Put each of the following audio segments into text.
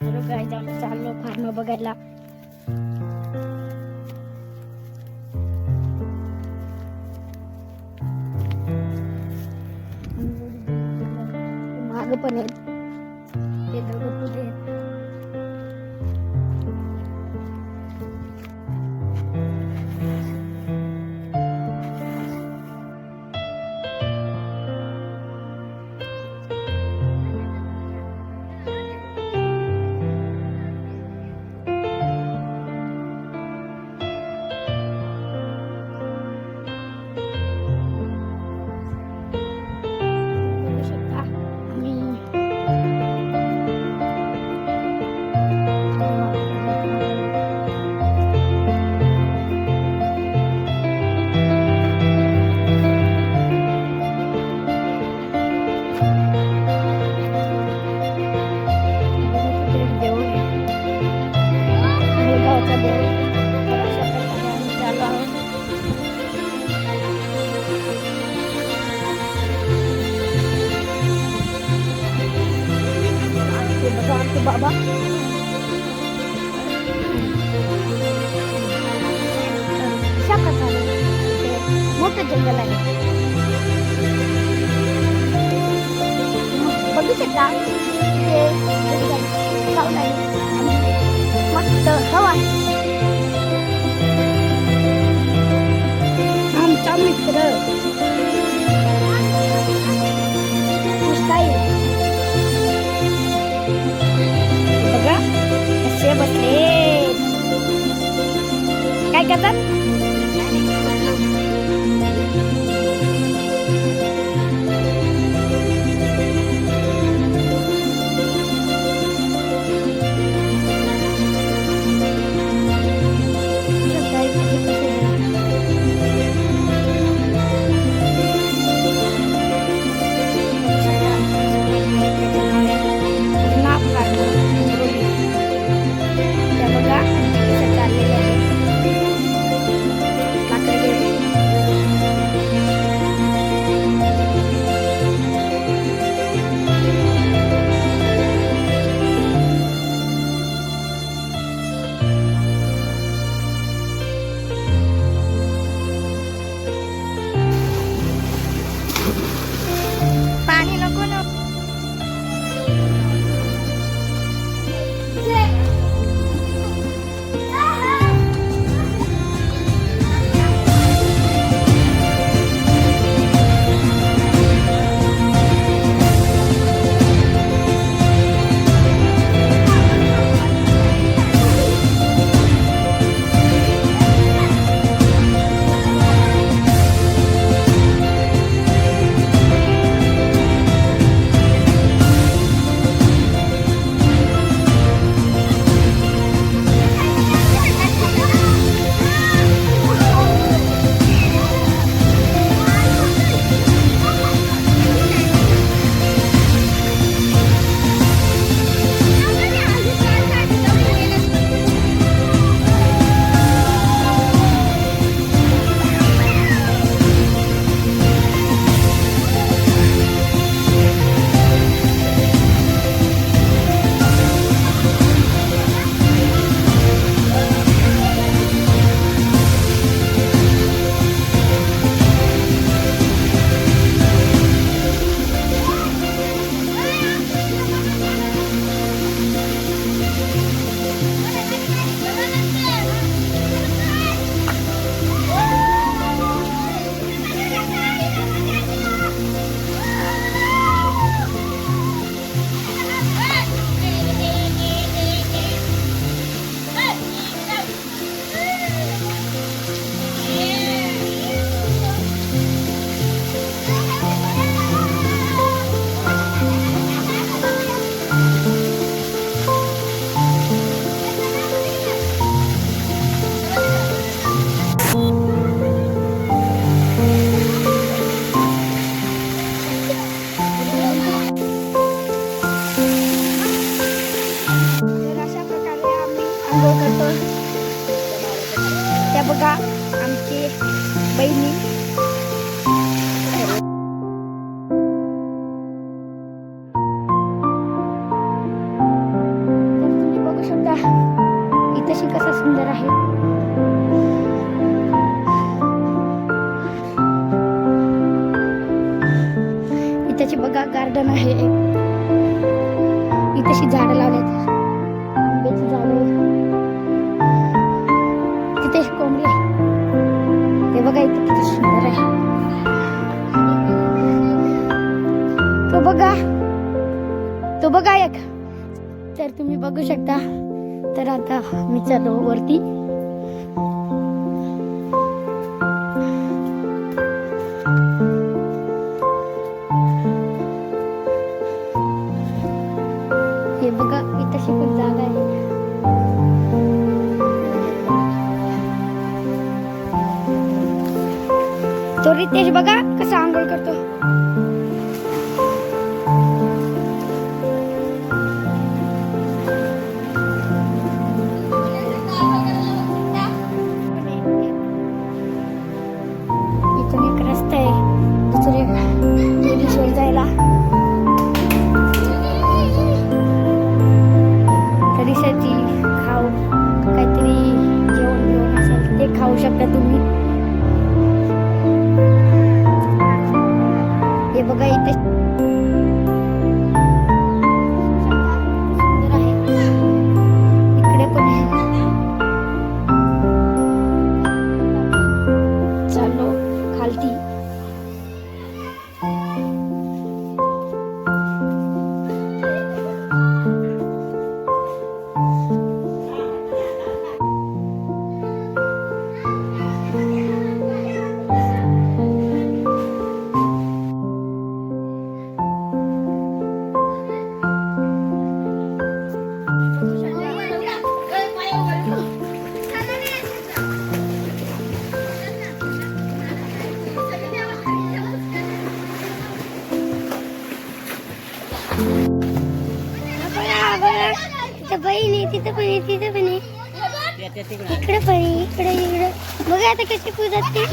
Hello guys, आम्ही चाललो form बघायला. माग पण आहेत ते दोघं पुढे आहेत. बघू शकता आम्ही देऊळ मुळगावचा देऊळ. तर अशा प्रकारे आम्ही चाललो आहोत. ते बघा आमचे बाबा. अशा प्रकारे ते मोठं जंगल आहे. बघू शकता ते साऊंड आहे आणि मस्त हवा आहे. आमचा मित्र मस्त आहे. बघा कसे बसले, काय करतात. पाणी नको ना. त्या बघा आमची बहिणी इथंशी कसं सुंदर आहे. इथंची बघा गार्डन आहे एक. इथंशी झाडं लावल्यात, आंब्याची झाडं. तिथे कोंबडी आहे. ते बघा इथे किती सुंदर आहे. तो बघा एक. तर तुम्ही बघू शकता. तर आता मी चाललो वरती. हे बघा इथं शिकून जागा आहे. तो रितेश बघा कसा आंघोळ करतो. इथून एक रस्ता आहे दुसरे जायला. कधीसाठी खाऊ काहीतरी जेवण असेल ते खाऊ शकता तुम्ही. हे बघा इथे सुंदर आहे. इकडे पण आहे. चाललो खालती. तिथं बहीण आहे, तिथं पण आहे, तिथं पण आहे. इकडे पण आहे, इकडे बघा आता कशी पूजात ती.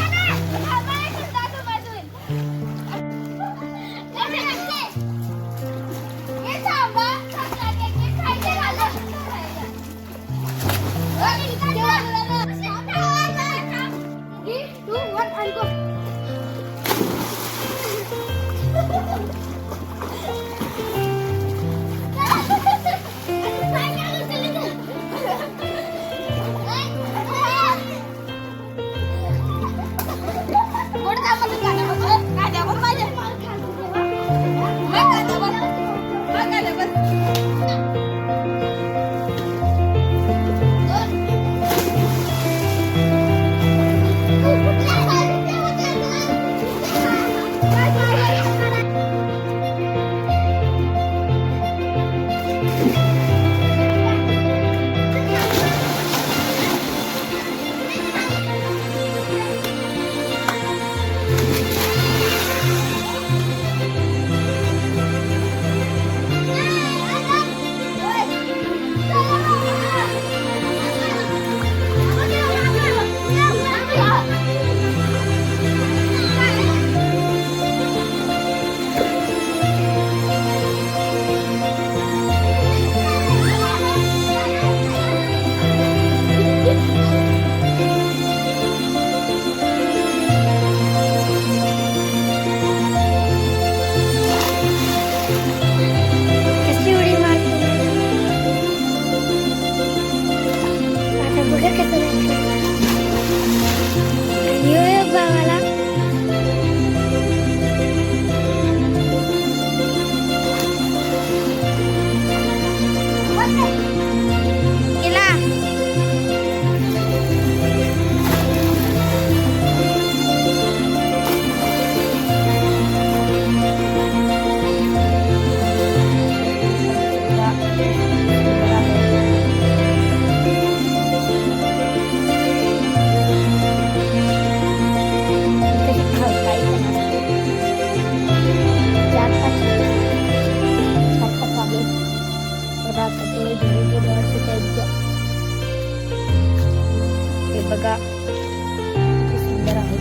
बघा किती सुंदर आहे.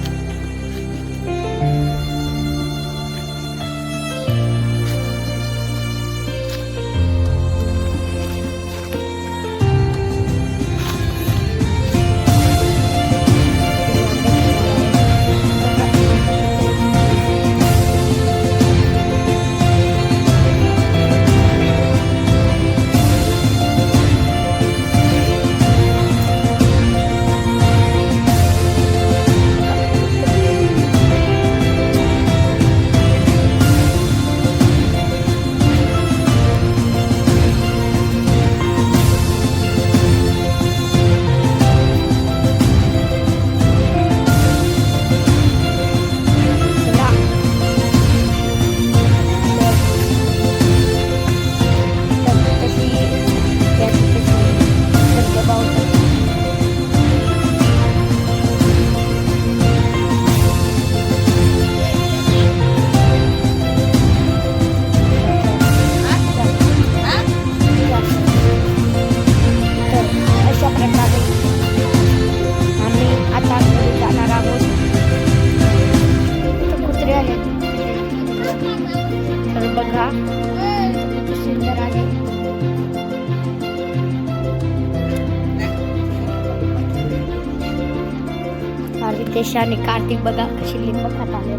रितेश आणि कार्तिक बघा कशी लिंब खात आले.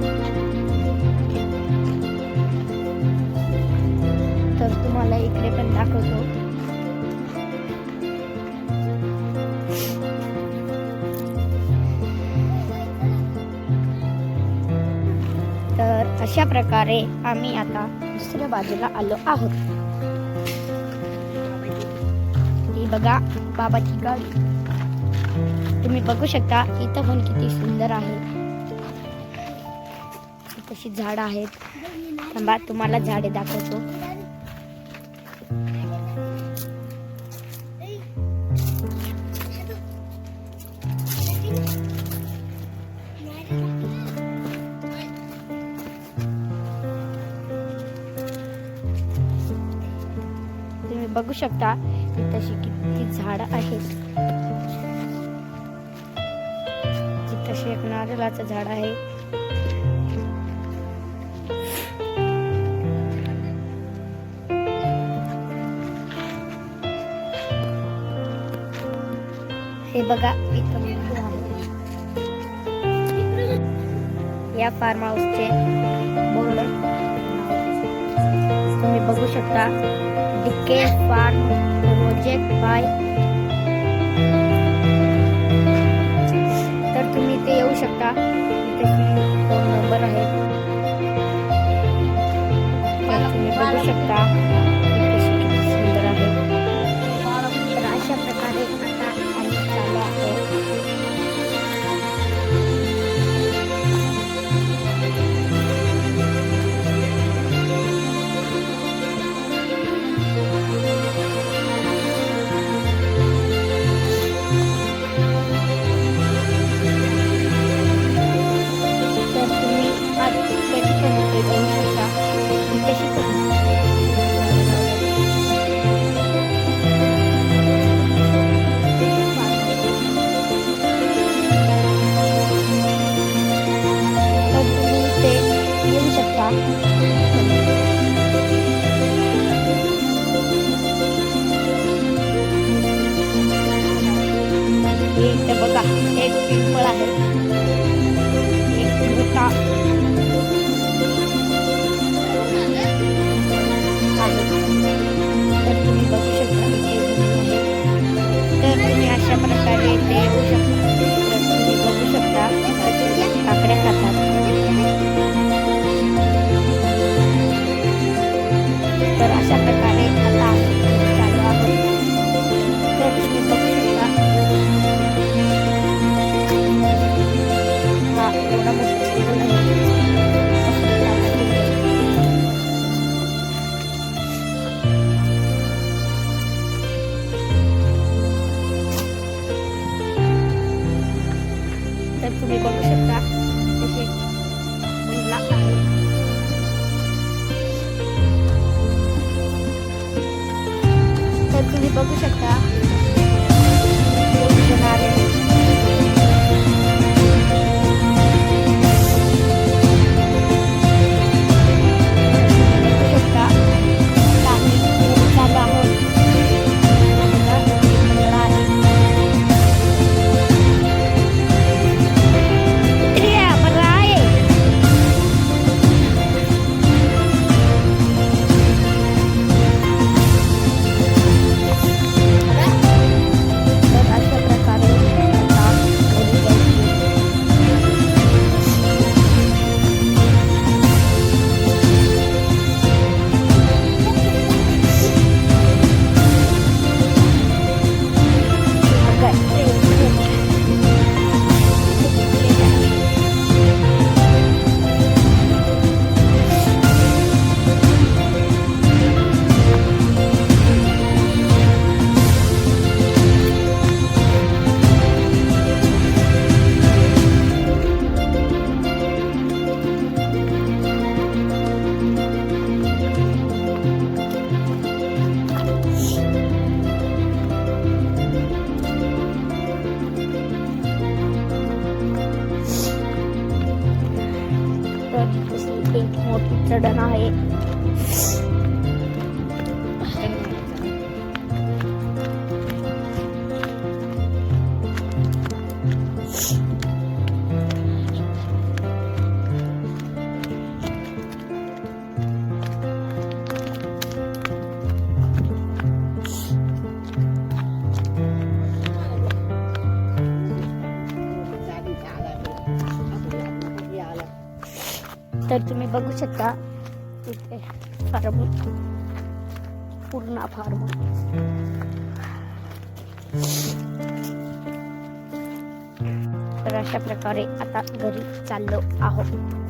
तर तुम्हाला इकडे पण दाखवतो. तर अशा प्रकारे आम्ही आता दुसऱ्या बाजूला आलो आहोत. ही बघा बाबाची गाडी. तुम्ही बघू शकता इथं पण किती सुंदर आहे. कशी झाड आहेत. थांबा तुम्हाला झाडे दाखवतो. तुम्ही बघू शकता तशी किती झाड आहेत. तशी एक नारळाचं झाड आहे. हे बघा इथं या फार्म हाऊसचे बोर्ड तुम्ही बघू शकता. DK farm project by. तर तुम्ही ते येऊ शकता. फोन नंबर आहे. तुम्ही बघू शकता किती सुंदर आहे. तर अशा प्रकारे आता आम्ही चालू आहोत. इथे बघा एक पिंपळ आहे. एक मोठा आहे. तर तुम्ही बघू शकता तर तुम्ही अशा प्रकारे इथे येऊ शकता. तर तुम्ही बघू शकता काकड्या खातात. तर अशा प्रकारे आता चालू आहोत. तर तुम्ही बघू शकता हा एवढा मोठा स्कूल आहे. तर तुम्ही बघू शकता तसे महिला आहे. तर तुम्ही बघू शकता एक मोठी चढण आहे. तर तुम्ही बघू शकता इथे फार्म, पूर्ण फार्म. तर अशा प्रकारे आता घरी चाललो आहोत.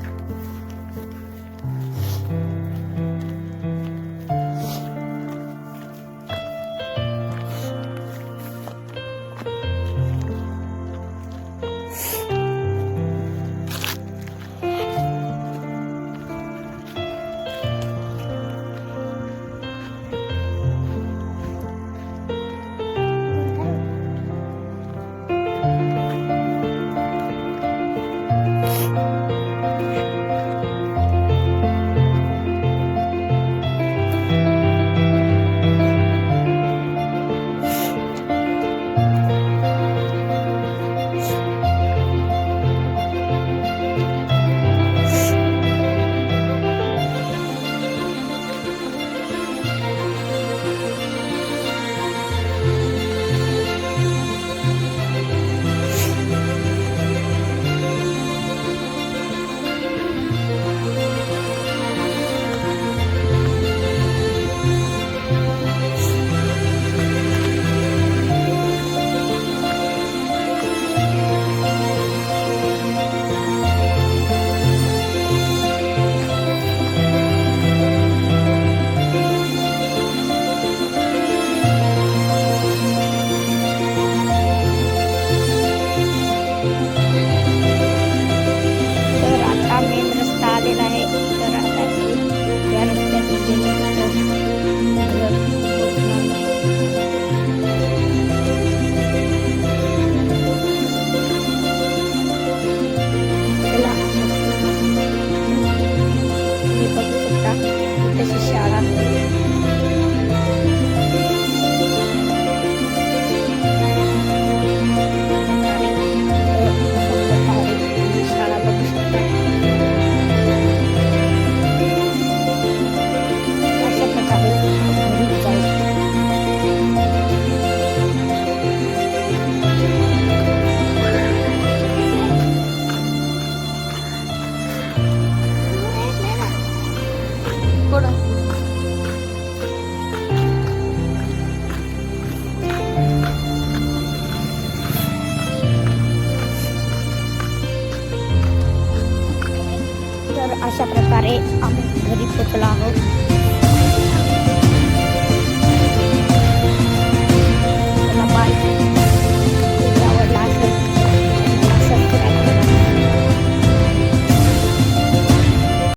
तर अशा प्रकारे आम्ही घरी पोचलो आहोत.